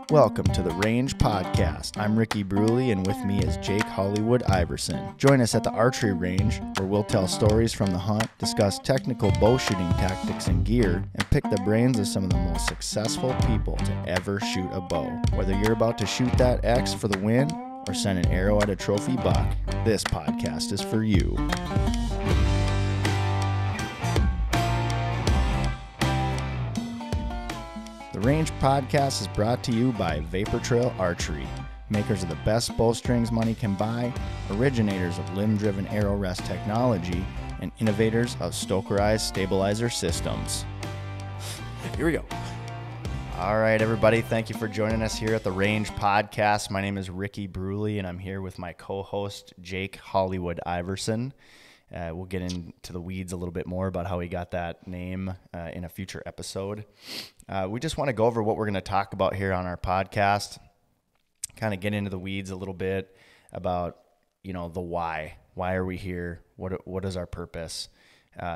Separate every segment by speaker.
Speaker 1: Welcome to the Range Podcast. I'm Ricky Bruley, and with me is Jake Hollywood Iverson. Join us at the archery range, where we'll tell stories from the hunt, discuss technical bow shooting tactics and gear, and pick the brains of some of the most successful people to ever shoot a bow. Whether you're about to shoot that X for the win or send an arrow at a trophy buck, this podcast is for you. The Range Podcast is brought to you by Vapor Trail Archery, makers of the best bowstrings money can buy, originators of limb-driven arrow rest technology, and innovators of Stokerized stabilizer systems. Here we go. All right, everybody. Thank you for joining us here at the Range Podcast. My name is Ricky Bruley, and I'm here with my co-host, Jake Hollywood Iverson. We'll get into the weeds a little bit more about how he got that name in a future episode. We just want to go over what we're going to talk about here on our podcast, kind of get into the weeds a little bit about, the why. Why are we here? What is our purpose?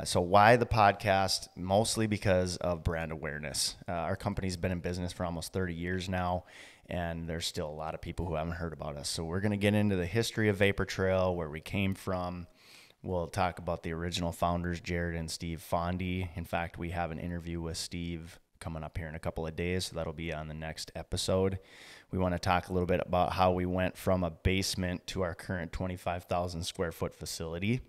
Speaker 1: So why the podcast? Mostly because of brand awareness. Our company's been in business for almost 30 years now, and there's still a lot of people who haven't heard about us. So we're going to get into the history of Vapor Trail, where we came from. We'll talk about the original founders, Jared and Steve Fondy. In fact, we have an interview with Steve coming up here in a couple of days, so that'll be on the next episode. We want to talk a little bit about how we went from a basement to our current 25,000 square foot facility.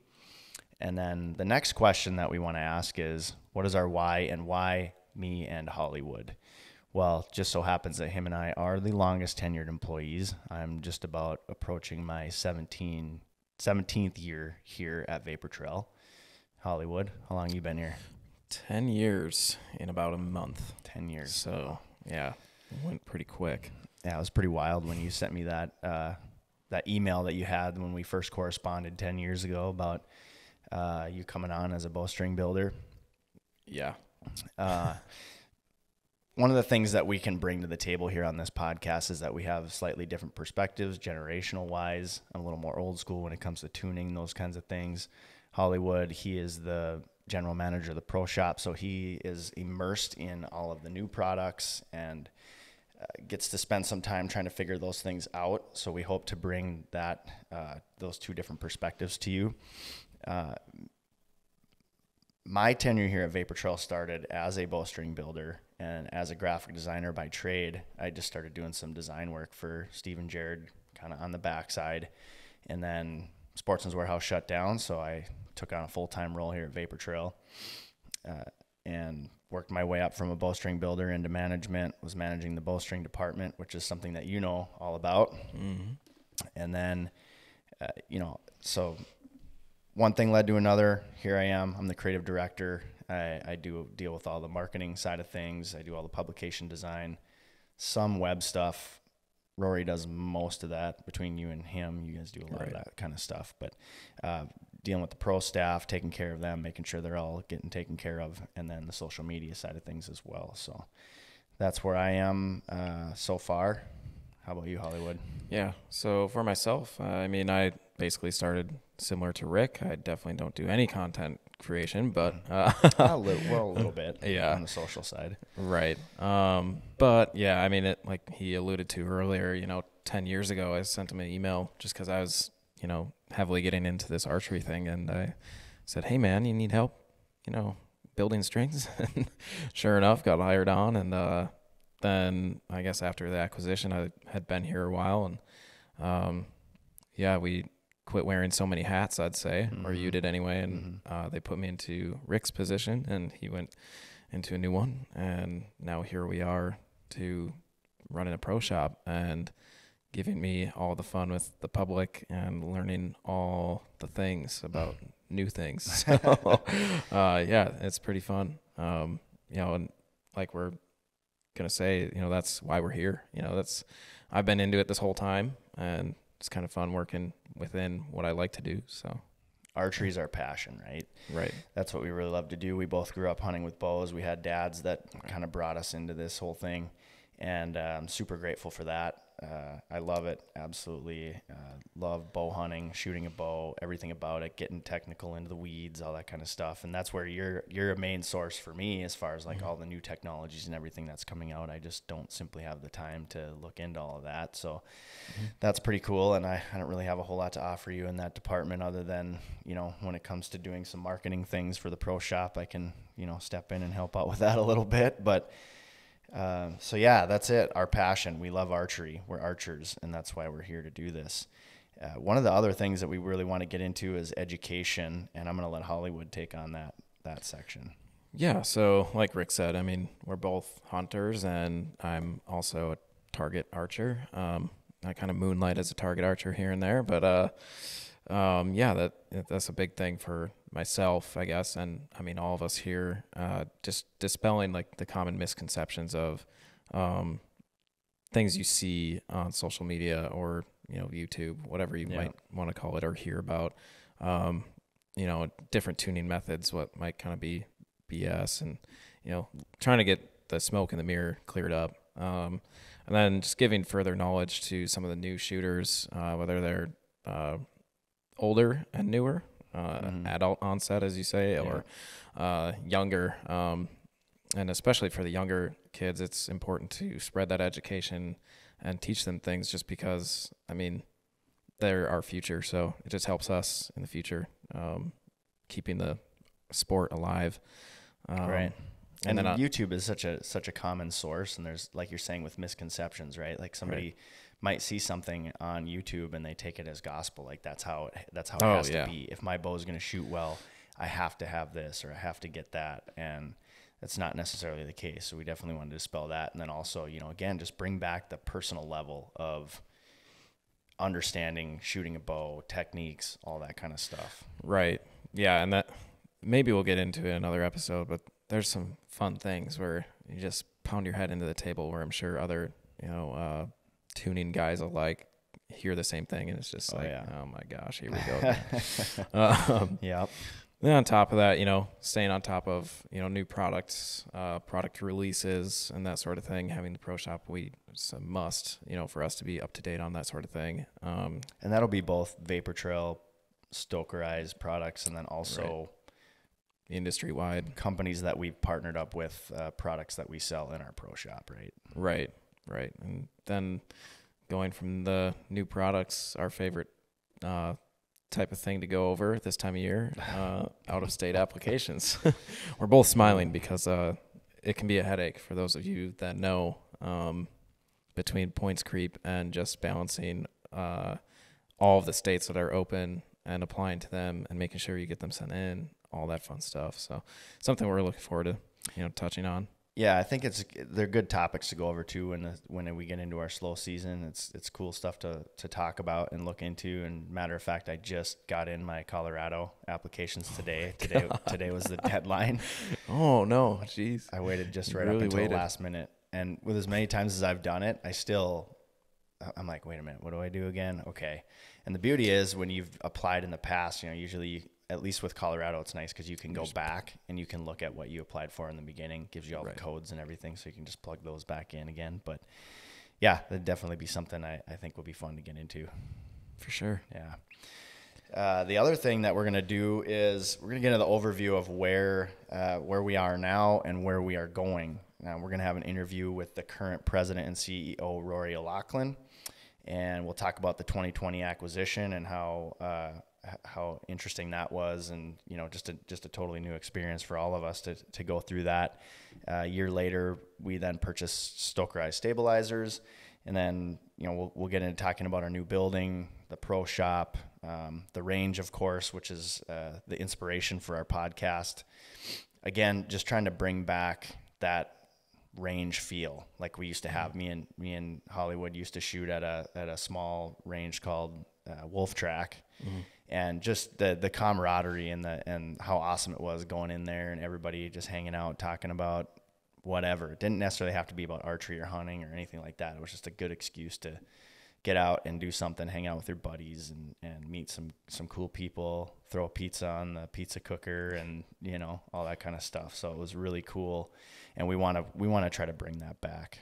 Speaker 1: And then the next question that we want to ask is, what is our why, and why me and Hollywood? Well, just so happens that him and I are the longest tenured employees. I'm just about approaching my 17th year here at Vapor Trail. Hollywood, how long you been here?
Speaker 2: 10 years in about a month.
Speaker 1: 10 years.
Speaker 2: So, yeah, it went pretty quick.
Speaker 1: Yeah, it was pretty wild when you sent me that email that you had when we first corresponded 10 years ago about you coming on as a bowstring builder.
Speaker 2: Yeah.
Speaker 1: One of the things that we can bring to the table here on this podcast is that we have slightly different perspectives, generational wise. I'm a little more old school when it comes to tuning, those kinds of things. Hollywood, he is the general manager of the pro shop, so he is immersed in all of the new products and gets to spend some time trying to figure those things out. So we hope to bring that those two different perspectives to you. My tenure here at Vapor Trail started as a bowstring builder and as a graphic designer by trade. I just started doing some design work for Steve and Jared kind of on the backside, and then Sportsman's Warehouse shut down, so I took on a full-time role here at Vapor Trail and worked my way up from a bowstring builder into management, was managing the bowstring department, which is something that you know all about. Mm-hmm. And then, so one thing led to another. Here I am. I'm the creative director. I do deal with all the marketing side of things. I do all the publication design, some web stuff. Rory does most of that. Between you and him, you guys do a lot of that kind of stuff. But dealing with the pro staff, taking care of them, making sure they're all getting taken care of, and then the social media side of things as well. So that's where I am so far. How about you, Hollywood?
Speaker 2: Yeah. So for myself, I basically started similar to Rick. I definitely don't do any content creation, but
Speaker 1: a little bit
Speaker 2: yeah,
Speaker 1: on the social side.
Speaker 2: Right. But yeah, it, like he alluded to earlier, 10 years ago, I sent him an email just because I was, heavily getting into this archery thing. And I said, hey man, you need help, building strings? And sure enough, got hired on. And then I guess after the acquisition, I had been here a while, and we quit wearing so many hats, I'd say, mm-hmm. or you did anyway, and they put me into Rick's position, and he went into a new one, and now here we are to running a pro shop and giving me all the fun with the public and learning all the things about new things. So, it's pretty fun. And like we're gonna say, that's why we're here. I've been into it this whole time, and it's kind of fun working within what I like to do. So
Speaker 1: archery is our passion, right?
Speaker 2: Right.
Speaker 1: That's what we really love to do. We both grew up hunting with bows. We had dads that kind of brought us into this whole thing. And I'm super grateful for that. I love it. Absolutely. Love bow hunting, shooting a bow, everything about it, getting technical into the weeds, all that kind of stuff. And that's where you're a main source for me as far as like all the new technologies and everything that's coming out. I just don't simply have the time to look into all of that. So that's pretty cool. And I don't really have a whole lot to offer you in that department other than, when it comes to doing some marketing things for the pro shop, I can, step in and help out with that a little bit. But so yeah, that's it. Our passion. We love archery. We're archers, and that's why we're here to do this. One of the other things that we really want to get into is education, and I'm going to let Hollywood take on that section.
Speaker 2: Yeah. So like Rick said, I mean, we're both hunters, and I'm also a target archer. I kind of moonlight as a target archer here and there, but yeah, that's a big thing for myself, I guess, and I mean all of us here, just dispelling like the common misconceptions of things you see on social media or YouTube, whatever you might want to call it, or hear about, different tuning methods, what might kind of be BS, and trying to get the smoke in the mirror cleared up, and then just giving further knowledge to some of the new shooters, whether they're older and newer, adult onset, as you say, or younger. And especially for the younger kids, it's important to spread that education and teach them things just because, I mean, they're our future. So it just helps us in the future, keeping the sport alive.
Speaker 1: Right. And then YouTube is such a common source, and there's, like you're saying, with misconceptions, right? Like somebody might see something on YouTube and they take it as gospel. Like that's how it has to be. If my bow is going to shoot well, I have to have this or I have to get that. And that's not necessarily the case. So we definitely wanted to dispel that. And then also, again, just bring back the personal level of understanding shooting a bow, techniques, all that kind of stuff.
Speaker 2: Right. Yeah. And that maybe we'll get into in another episode, but there's some fun things where you just pound your head into the table where I'm sure other, tuning guys will hear the same thing, and it's just oh my gosh, here we go.
Speaker 1: Yeah.
Speaker 2: Then on top of that, staying on top of new products, product releases, and that sort of thing. Having the pro shop, it's a must, for us to be up to date on that sort of thing.
Speaker 1: And that'll be both Vapor Trail, Stokerized products, and then also
Speaker 2: industry wide
Speaker 1: companies that we've partnered up with, products that we sell in our pro shop.
Speaker 2: Right. And then going from the new products, our favorite type of thing to go over this time of year, out-of-state applications. We're both smiling because it can be a headache for those of you that know, between points creep and just balancing all of the states that are open and applying to them and making sure you get them sent in, all that fun stuff. So something we're looking forward to, touching on.
Speaker 1: Yeah, I think they're good topics to go over too when we get into our slow season. It's cool stuff to talk about and look into. And matter of fact, I just got in my Colorado applications today. Today was the deadline.
Speaker 2: Oh no, jeez!
Speaker 1: I waited just right up until the last minute. And with as many times as I've done it, I'm like, wait a minute, what do I do again? Okay. And the beauty is when you've applied in the past, usually, at least with Colorado, it's nice because you can go back and you can look at what you applied for in the beginning. Gives you all the codes and everything, so you can just plug those back in again. But yeah, that'd definitely be something I think would be fun to get into.
Speaker 2: For sure.
Speaker 1: Yeah. The other thing that we're going to do is we're going to get into the overview of where we are now and where we are going. Now, we're going to have an interview with the current president and CEO, Rory O'Loughlin, and we'll talk about the 2020 acquisition and how interesting that was, and just a totally new experience for all of us to go through that. A year later, we then purchased Stokerized stabilizers, and then we'll get into talking about our new building, the pro shop, the range, of course, which is the inspiration for our podcast. Again, just trying to bring back that range feel like we used to have. Me and Hollywood used to shoot at a small range called Wolf Track. Mm-hmm. And just the camaraderie and how awesome it was going in there and everybody just hanging out, talking about whatever. It didn't necessarily have to be about archery or hunting or anything like that. It was just a good excuse to get out and do something, hang out with your buddies and meet some cool people, throw a pizza on the pizza cooker and, all that kind of stuff. So it was really cool. And we want to try to bring that back.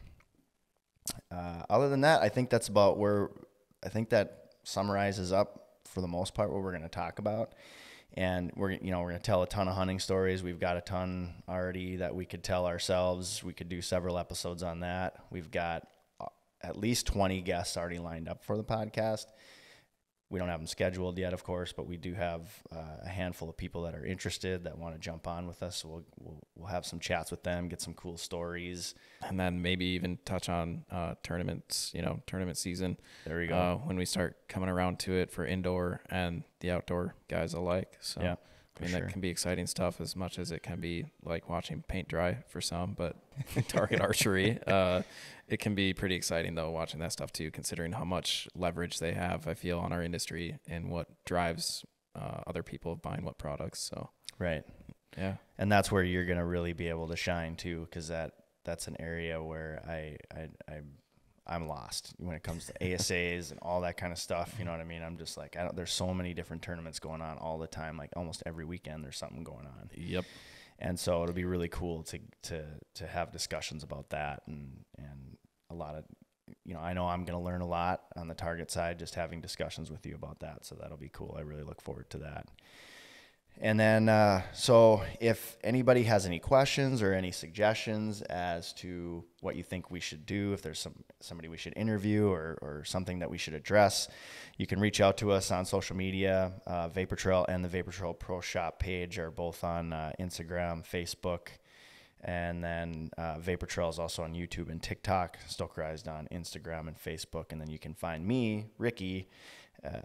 Speaker 1: Other than that, I think that's about I think that summarizes up for the most part what we're going to talk about. And we're going to tell a ton of hunting stories. We've got a ton already that we could tell ourselves. We could do several episodes on that. We've got at least 20 guests already lined up for the podcast. We don't have them scheduled yet, of course, but we do have a handful of people that are interested that want to jump on with us. So we'll have some chats with them, get some cool stories,
Speaker 2: and then maybe even touch on tournaments. Tournament season.
Speaker 1: There we go.
Speaker 2: When we start coming around to it for indoor and the outdoor guys alike. So
Speaker 1: yeah,
Speaker 2: that can be exciting stuff as much as it can be like watching paint dry for some. But target archery, it can be pretty exciting though, watching that stuff too, considering how much leverage they have, I feel, on our industry and what drives other people buying what products. So
Speaker 1: right,
Speaker 2: yeah,
Speaker 1: and that's where you're gonna really be able to shine too, because that's an area where I'm lost when it comes to ASAs and all that kind of stuff. You know what I mean? I'm just like, there's so many different tournaments going on all the time. Like almost every weekend there's something going on.
Speaker 2: Yep.
Speaker 1: And so it'll be really cool to have discussions about that and a lot of, I know I'm going to learn a lot on the target side, just having discussions with you about that. So that'll be cool. I really look forward to that. And then, so if anybody has any questions or any suggestions as to what you think we should do, if there's somebody we should interview or something that we should address, you can reach out to us on social media. Vapor Trail and the Vapor Trail Pro Shop page are both on Instagram, Facebook, and then Vapor Trail is also on YouTube and TikTok, Stokerized on Instagram and Facebook. And then you can find me, Ricky,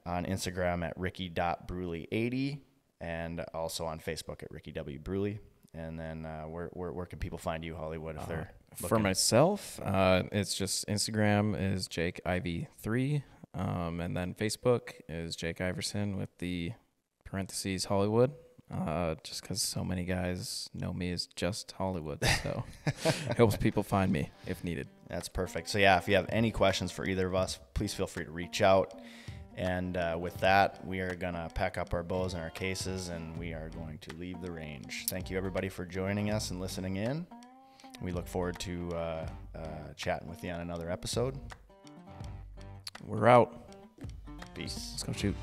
Speaker 1: on Instagram at ricky.bruley80. And also on Facebook at Ricky W. Bruley. And then where can people find you, Hollywood, if they're looking?
Speaker 2: For myself, it's just Instagram is Jake Ivy 3, and then Facebook is Jake Iverson with the parentheses Hollywood. Just because so many guys know me as just Hollywood, so helps people find me if needed.
Speaker 1: That's perfect. So yeah, if you have any questions for either of us, please feel free to reach out. And with that, we are going to pack up our bows and our cases, and we are going to leave the range. Thank you, everybody, for joining us and listening in. We look forward to chatting with you on another episode.
Speaker 2: We're out.
Speaker 1: Peace.
Speaker 2: Let's go shoot.